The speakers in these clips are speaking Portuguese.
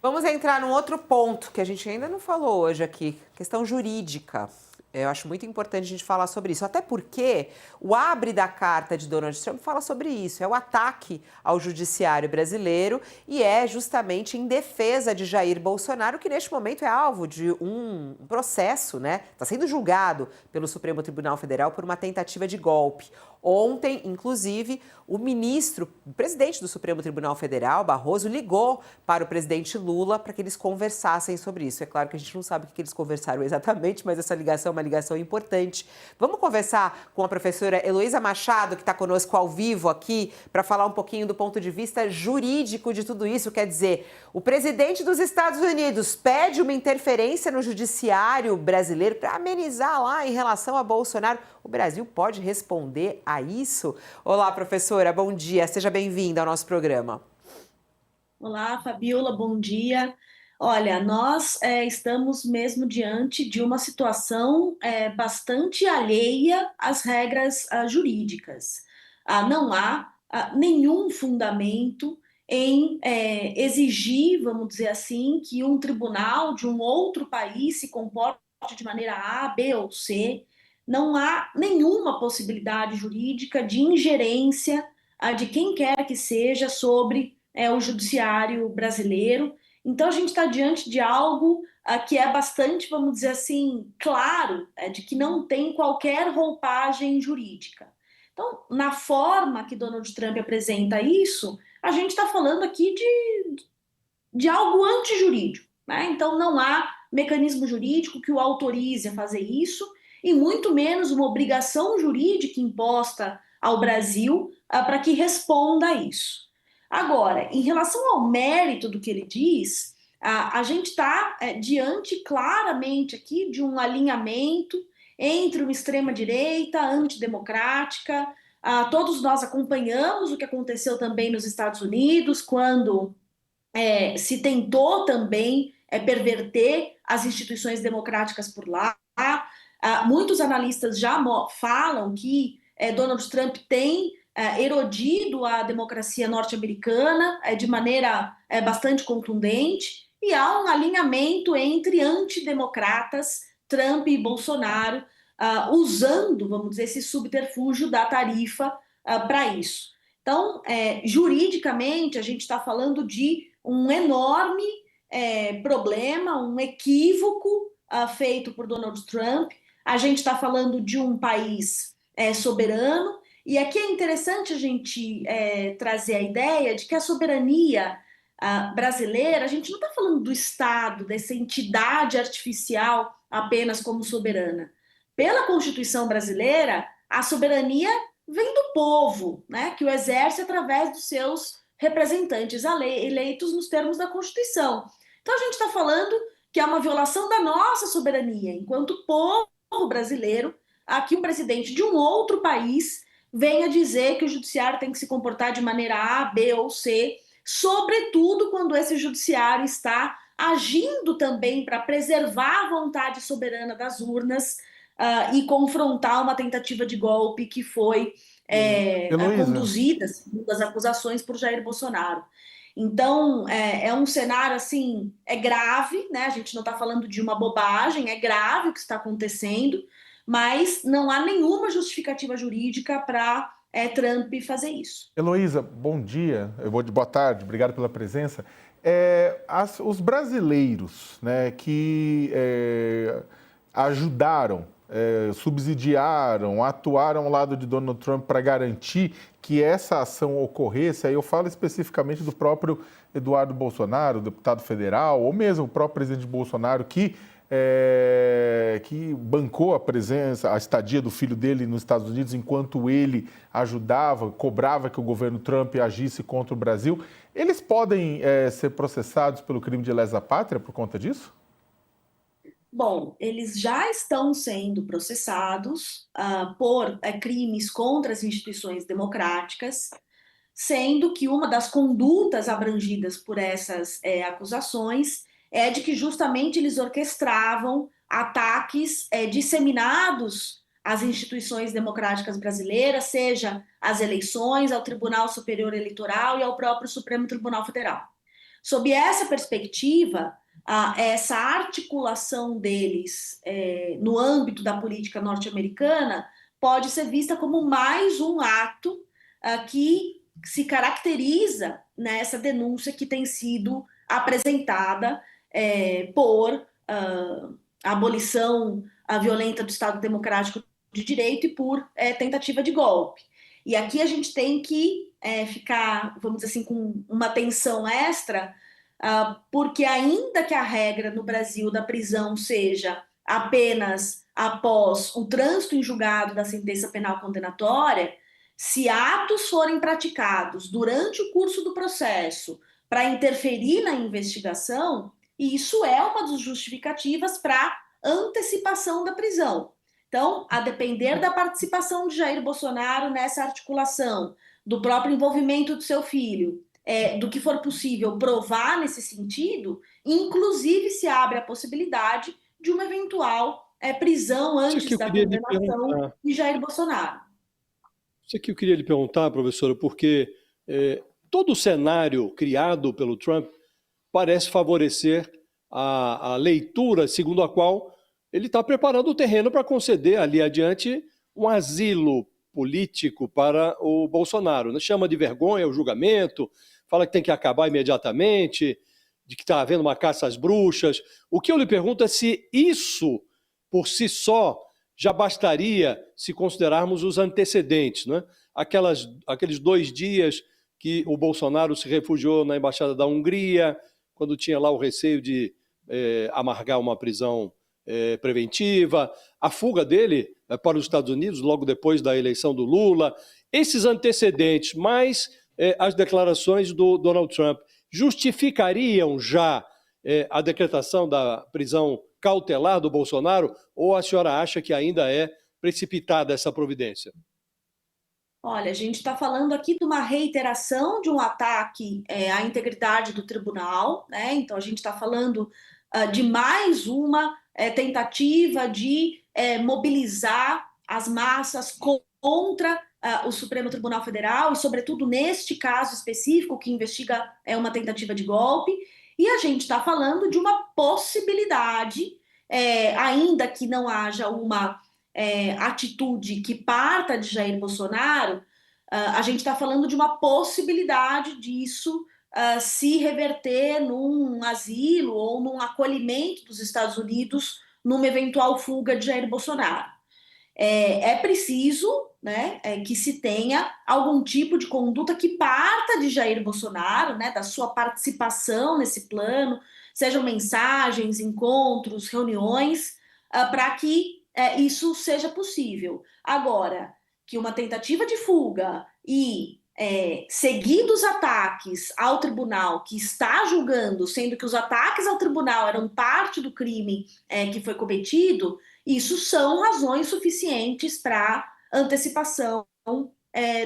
Vamos entrar num outro ponto que a gente ainda não falou hoje aqui, questão jurídica. Eu acho muito importante a gente falar sobre isso, até porque o abre da carta de Donald Trump fala sobre isso, é o ataque ao judiciário brasileiro e é justamente em defesa de Jair Bolsonaro, que neste momento é alvo de um processo, né? Está sendo julgado pelo Supremo Tribunal Federal por uma tentativa de golpe. Ontem, inclusive, o presidente do Supremo Tribunal Federal, Barroso, ligou para o presidente Lula para que eles conversassem sobre isso. É claro que a gente não sabe o que eles conversaram exatamente, mas essa ligação é uma ligação importante. Vamos conversar com a professora Heloísa Machado, que está conosco ao vivo aqui, para falar um pouquinho do ponto de vista jurídico de tudo isso. Quer dizer, o presidente dos Estados Unidos pede uma interferência no judiciário brasileiro para amenizar lá em relação a Bolsonaro. O Brasil pode responder a isso? Olá, professora, bom dia. Seja bem-vinda ao nosso programa. Olá, Fabiola, bom dia. Olha, nós estamos mesmo diante de uma situação bastante alheia às regras jurídicas. Não há nenhum fundamento em exigir, vamos dizer assim, que um tribunal de um outro país se comporte de maneira A, B ou C. Não há nenhuma possibilidade jurídica de ingerência de quem quer que seja sobre o judiciário brasileiro. Então, a gente está diante de algo que é bastante, vamos dizer assim, claro, de que não tem qualquer roupagem jurídica. Então, na forma que Donald Trump apresenta isso, a gente está falando aqui de algo antijurídico, né? Então, não há mecanismo jurídico que o autorize a fazer isso, e muito menos uma obrigação jurídica imposta ao Brasil para que responda a isso. Agora, em relação ao mérito do que ele diz, a gente está diante claramente aqui de um alinhamento entre uma extrema-direita antidemocrática. Todos nós acompanhamos o que aconteceu também nos Estados Unidos, quando se tentou também perverter as instituições democráticas por lá. Muitos analistas já falam que Donald Trump tem erodido a democracia norte-americana de maneira bastante contundente, e há um alinhamento entre antidemocratas, Trump e Bolsonaro, usando, vamos dizer, esse subterfúgio da tarifa para isso. Então, juridicamente, a gente está falando de um enorme problema, um equívoco feito por Donald Trump. A gente está falando de um país soberano, e aqui é interessante a gente trazer a ideia de que a soberania brasileira, a gente não está falando do Estado, dessa entidade artificial apenas como soberana. Pela Constituição brasileira, a soberania vem do povo, né, que o exerce através dos seus representantes eleitos nos termos da Constituição. Então a gente está falando que é uma violação da nossa soberania, enquanto povo brasileiro, aqui um presidente de um outro país venha dizer que o judiciário tem que se comportar de maneira A, B ou C, sobretudo quando esse judiciário está agindo também para preservar a vontade soberana das urnas e confrontar uma tentativa de golpe que foi Heloísa, conduzida, segundo as acusações, por Jair Bolsonaro. Então, é um cenário, assim, é grave, né? A gente não está falando de uma bobagem, é grave o que está acontecendo, mas não há nenhuma justificativa jurídica para Trump fazer isso. Heloísa, bom dia, boa tarde, obrigado pela presença. Os brasileiros, né, que ajudaram, subsidiaram, atuaram ao lado de Donald Trump para garantir que essa ação ocorresse, aí eu falo especificamente do próprio Eduardo Bolsonaro, deputado federal, ou mesmo o próprio presidente Bolsonaro, que bancou a presença, a estadia do filho dele nos Estados Unidos, enquanto ele ajudava, cobrava que o governo Trump agisse contra o Brasil. Eles podem ser processados pelo crime de lesa pátria por conta disso? Bom, eles já estão sendo processados por crimes contra as instituições democráticas, sendo que uma das condutas abrangidas por essas acusações é de que justamente eles orquestravam ataques disseminados às instituições democráticas brasileiras, seja às eleições, ao Tribunal Superior Eleitoral e ao próprio Supremo Tribunal Federal. Sob essa perspectiva, essa articulação deles no âmbito da política norte-americana pode ser vista como mais um ato que se caracteriza nessa denúncia que tem sido apresentada por abolição violenta do Estado Democrático de Direito e por tentativa de golpe. E aqui a gente tem que ficar, vamos dizer assim, com uma atenção extra, porque ainda que a regra no Brasil da prisão seja apenas após o trânsito em julgado da sentença penal condenatória, se atos forem praticados durante o curso do processo para interferir na investigação, isso é uma das justificativas para antecipação da prisão. Então, a depender da participação de Jair Bolsonaro nessa articulação, do próprio envolvimento do seu filho, do que for possível provar nesse sentido, inclusive se abre a possibilidade de uma eventual prisão antes da condenação de Jair Bolsonaro. Isso aqui eu queria lhe perguntar, professora, porque todo o cenário criado pelo Trump parece favorecer a leitura segundo a qual ele está preparando o terreno para conceder ali adiante um asilo político para o Bolsonaro. Chama de vergonha o julgamento, fala que tem que acabar imediatamente, de que está havendo uma caça às bruxas. O que eu lhe pergunto é se isso, por si só, já bastaria se considerarmos os antecedentes, né? Aqueles 2 dias que o Bolsonaro se refugiou na Embaixada da Hungria, quando tinha lá o receio de amargar uma prisão preventiva, a fuga dele para os Estados Unidos logo depois da eleição do Lula, esses antecedentes, mais as declarações do Donald Trump, justificariam já a decretação da prisão cautelar do Bolsonaro, ou a senhora acha que ainda é precipitada essa providência? Olha, a gente está falando aqui de uma reiteração de um ataque à integridade do tribunal, né? Então a gente está falando de mais uma tentativa de mobilizar as massas contra o Supremo Tribunal Federal e, sobretudo, neste caso específico que investiga uma tentativa de golpe. E a gente está falando de uma possibilidade, ainda que não haja uma atitude que parta de Jair Bolsonaro, a gente está falando de uma possibilidade disso se reverter num asilo ou num acolhimento dos Estados Unidos numa eventual fuga de Jair Bolsonaro. É preciso, né, que se tenha algum tipo de conduta que parta de Jair Bolsonaro, né, da sua participação nesse plano, sejam mensagens, encontros, reuniões, para que isso seja possível. Agora, que uma tentativa de fuga e seguidos ataques ao tribunal que está julgando, sendo que os ataques ao tribunal eram parte do crime que foi cometido, isso são razões suficientes para antecipação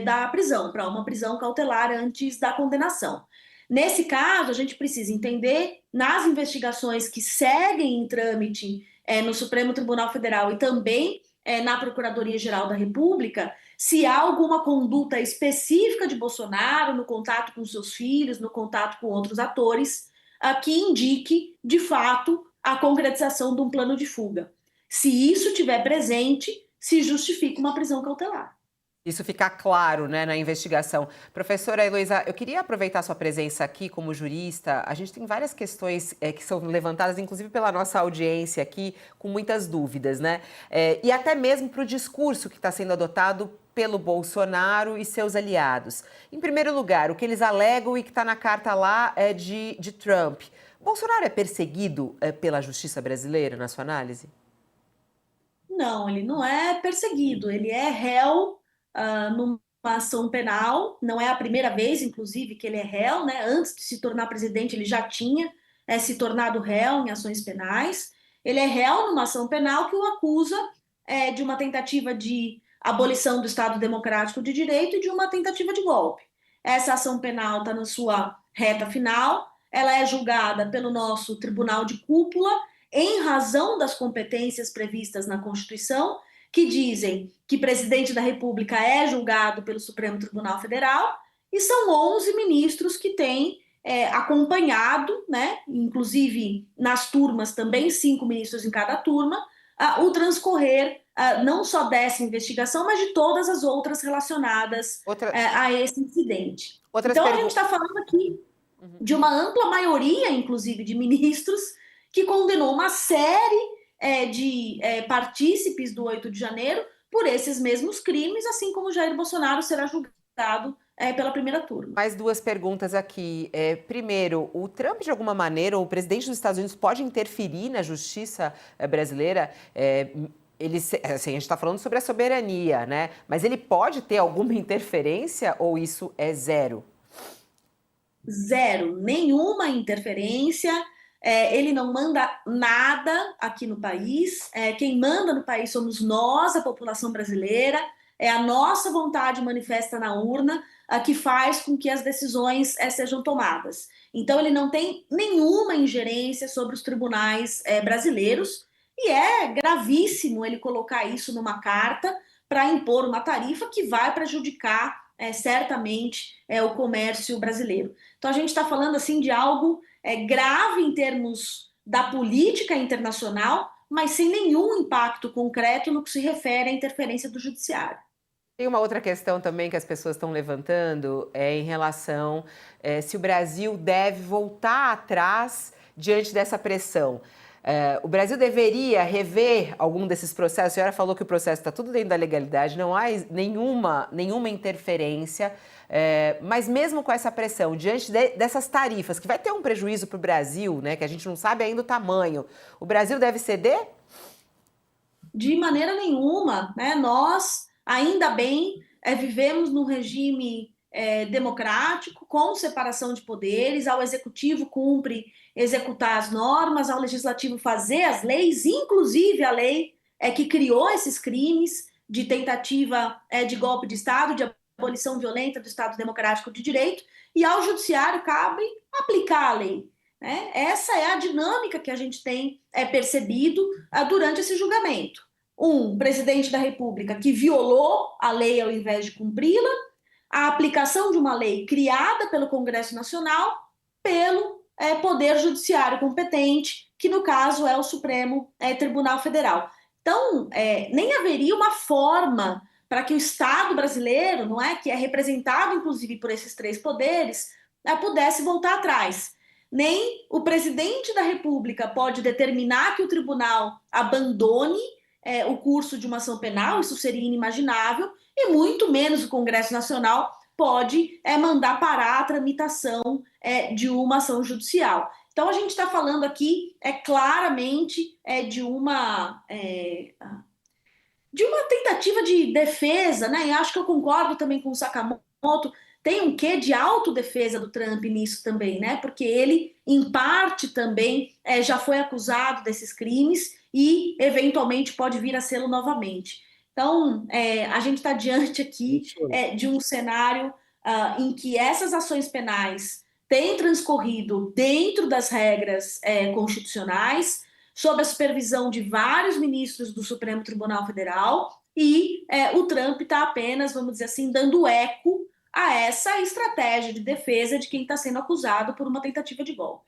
da prisão, para uma prisão cautelar antes da condenação. Nesse caso, a gente precisa entender, nas investigações que seguem em trâmite no Supremo Tribunal Federal e também na Procuradoria-Geral da República, se há alguma conduta específica de Bolsonaro no contato com seus filhos, no contato com outros atores, que indique, de fato, a concretização de um plano de fuga. Se isso estiver presente, se justifica uma prisão cautelar. Isso fica claro, né, na investigação. Professora Heloísa, eu queria aproveitar sua presença aqui como jurista. A gente tem várias questões que são levantadas, inclusive pela nossa audiência aqui, com muitas dúvidas, né? E até mesmo para o discurso que está sendo adotado pelo Bolsonaro e seus aliados. Em primeiro lugar, o que eles alegam e que está na carta lá de Trump. Bolsonaro é perseguido pela justiça brasileira, na sua análise? Não, ele não é perseguido, ele é réu numa ação penal, não é a primeira vez, inclusive, que ele é réu, né? Antes de se tornar presidente, ele já tinha se tornado réu em ações penais. Ele é réu numa ação penal que o acusa de uma tentativa de abolição do Estado Democrático de Direito e de uma tentativa de golpe. Essa ação penal está na sua reta final, ela é julgada pelo nosso Tribunal de Cúpula em razão das competências previstas na Constituição, que dizem que presidente da República é julgado pelo Supremo Tribunal Federal, e são 11 ministros que têm acompanhado, né, inclusive nas turmas também, 5 ministros em cada turma, o transcorrer não só dessa investigação, mas de todas as outras relacionadas a esse incidente. Então, a gente está falando aqui de uma ampla maioria, inclusive, de ministros que condenou uma série de partícipes do 8 de janeiro por esses mesmos crimes, assim como Jair Bolsonaro será julgado pela primeira turma. Mais 2 perguntas aqui. Primeiro, o Trump, de alguma maneira, o presidente dos Estados Unidos, pode interferir na justiça brasileira? Assim, a gente está falando sobre a soberania, né? Mas ele pode ter alguma interferência ou isso é zero? Zero, nenhuma interferência. Ele não manda nada aqui no país. Quem manda no país somos nós, a população brasileira. É a nossa vontade manifesta na urna que faz com que as decisões sejam tomadas. Então, ele não tem nenhuma ingerência sobre os tribunais brasileiros e é gravíssimo ele colocar isso numa carta para impor uma tarifa que vai prejudicar certamente o comércio brasileiro. Então, a gente está falando assim de algo grave em termos da política internacional, mas sem nenhum impacto concreto no que se refere à interferência do judiciário. Tem uma outra questão também que as pessoas estão levantando em relação se o Brasil deve voltar atrás diante dessa pressão. O Brasil deveria rever algum desses processos? A senhora falou que o processo está tudo dentro da legalidade, não há nenhuma interferência, mas mesmo com essa pressão, diante dessas tarifas, que vai ter um prejuízo para o Brasil, né, que a gente não sabe ainda o tamanho, o Brasil deve ceder? De maneira nenhuma, né? Nós, ainda bem, vivemos num regime democrático, com separação de poderes, ao executivo cumpre executar as normas, ao legislativo fazer as leis, inclusive a lei que criou esses crimes de tentativa de golpe de Estado, de abolição violenta do Estado Democrático de Direito, e ao judiciário cabe aplicar a lei. Né? Essa é a dinâmica que a gente tem percebido durante esse julgamento. Um presidente da República que violou a lei ao invés de cumpri-la, a aplicação de uma lei criada pelo Congresso Nacional pelo Poder Judiciário competente, que no caso é o Supremo Tribunal Federal. Então, nem haveria uma forma para que o Estado brasileiro, não é, que é representado inclusive por esses 3 poderes, pudesse voltar atrás. Nem o presidente da República pode determinar que o tribunal abandone o curso de uma ação penal, isso seria inimaginável, e muito menos o Congresso Nacional pode mandar parar a tramitação de uma ação judicial. Então, a gente está falando aqui claramente de uma tentativa de defesa, né? E acho que eu concordo também com o Sakamoto, tem um quê de autodefesa do Trump nisso também, né? Porque ele, em parte, também já foi acusado desses crimes e, eventualmente, pode vir a sê-lo novamente. Então, a gente está diante aqui de um cenário em que essas ações penais têm transcorrido dentro das regras constitucionais, sob a supervisão de vários ministros do Supremo Tribunal Federal, e o Trump está apenas, vamos dizer assim, dando eco a essa estratégia de defesa de quem está sendo acusado por uma tentativa de golpe.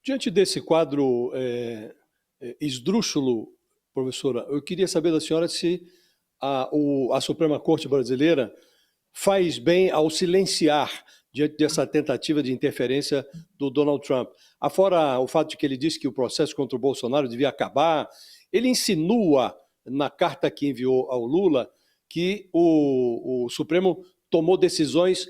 Diante desse quadro esdrúxulo, professora, eu queria saber da senhora se a Suprema Corte Brasileira faz bem ao silenciar diante dessa tentativa de interferência do Donald Trump. Afora o fato de que ele disse que o processo contra o Bolsonaro devia acabar, ele insinua na carta que enviou ao Lula que o Supremo tomou decisões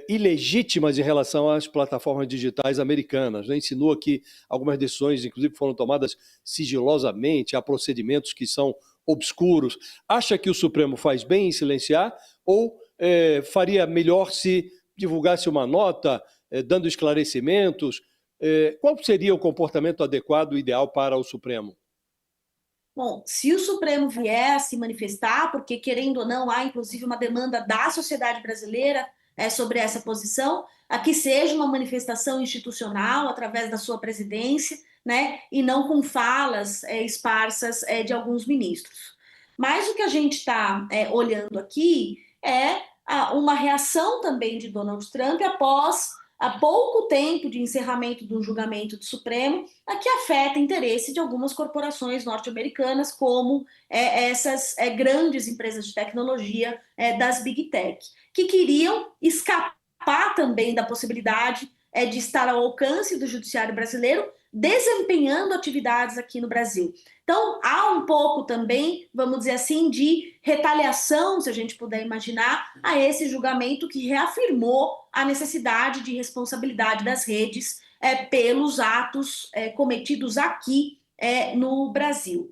ilegítimas em relação às plataformas digitais americanas. Né? Insinua que algumas decisões, inclusive, foram tomadas sigilosamente, há procedimentos que são obscuros. Acha que o Supremo faz bem em silenciar ou faria melhor se divulgasse uma nota dando esclarecimentos? Qual seria o comportamento adequado e ideal para o Supremo? Bom, se o Supremo vier a se manifestar, porque querendo ou não, há inclusive uma demanda da sociedade brasileira sobre essa posição, a que seja uma manifestação institucional através da sua presidência, né, e não com falas esparsas de alguns ministros. Mas o que a gente está olhando aqui é uma reação também de Donald Trump após há pouco tempo de encerramento do julgamento do Supremo, que afeta o interesse de algumas corporações norte-americanas, como essas grandes empresas de tecnologia das Big Tech, que queriam escapar também da possibilidade de estar ao alcance do judiciário brasileiro, desempenhando atividades aqui no Brasil. Então, há um pouco também, vamos dizer assim, de retaliação, se a gente puder imaginar, a esse julgamento que reafirmou a necessidade de responsabilidade das redes pelos atos cometidos aqui no Brasil.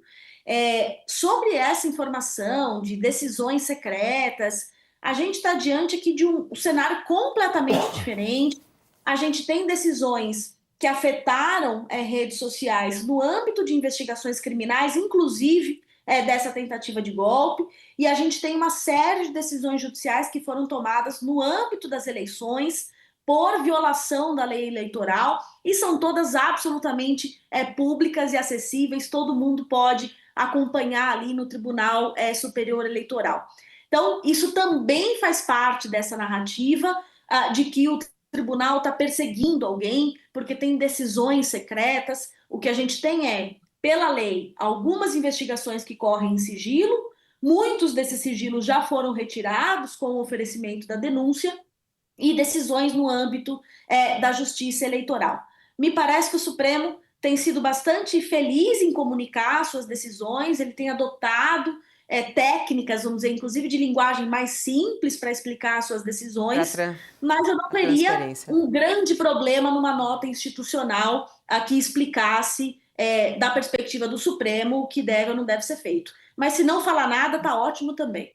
Sobre essa informação de decisões secretas, a gente está diante aqui de um cenário completamente diferente. A gente tem decisões que afetaram redes sociais no âmbito de investigações criminais, inclusive dessa tentativa de golpe, e a gente tem uma série de decisões judiciais que foram tomadas no âmbito das eleições por violação da lei eleitoral, e são todas absolutamente públicas e acessíveis, todo mundo pode acompanhar ali no Tribunal Superior Eleitoral. Então, isso também faz parte dessa narrativa de que o tribunal está perseguindo alguém porque tem decisões secretas. O que a gente tem pela lei, algumas investigações que correm em sigilo, muitos desses sigilos já foram retirados com o oferecimento da denúncia, e decisões no âmbito da justiça eleitoral. Me parece que o Supremo tem sido bastante feliz em comunicar suas decisões, ele tem adotado técnicas, vamos dizer, inclusive de linguagem mais simples para explicar suas decisões, mas eu não veria um grande problema numa nota institucional que explicasse, da perspectiva do Supremo, o que deve ou não deve ser feito. Mas se não falar nada, está ótimo também.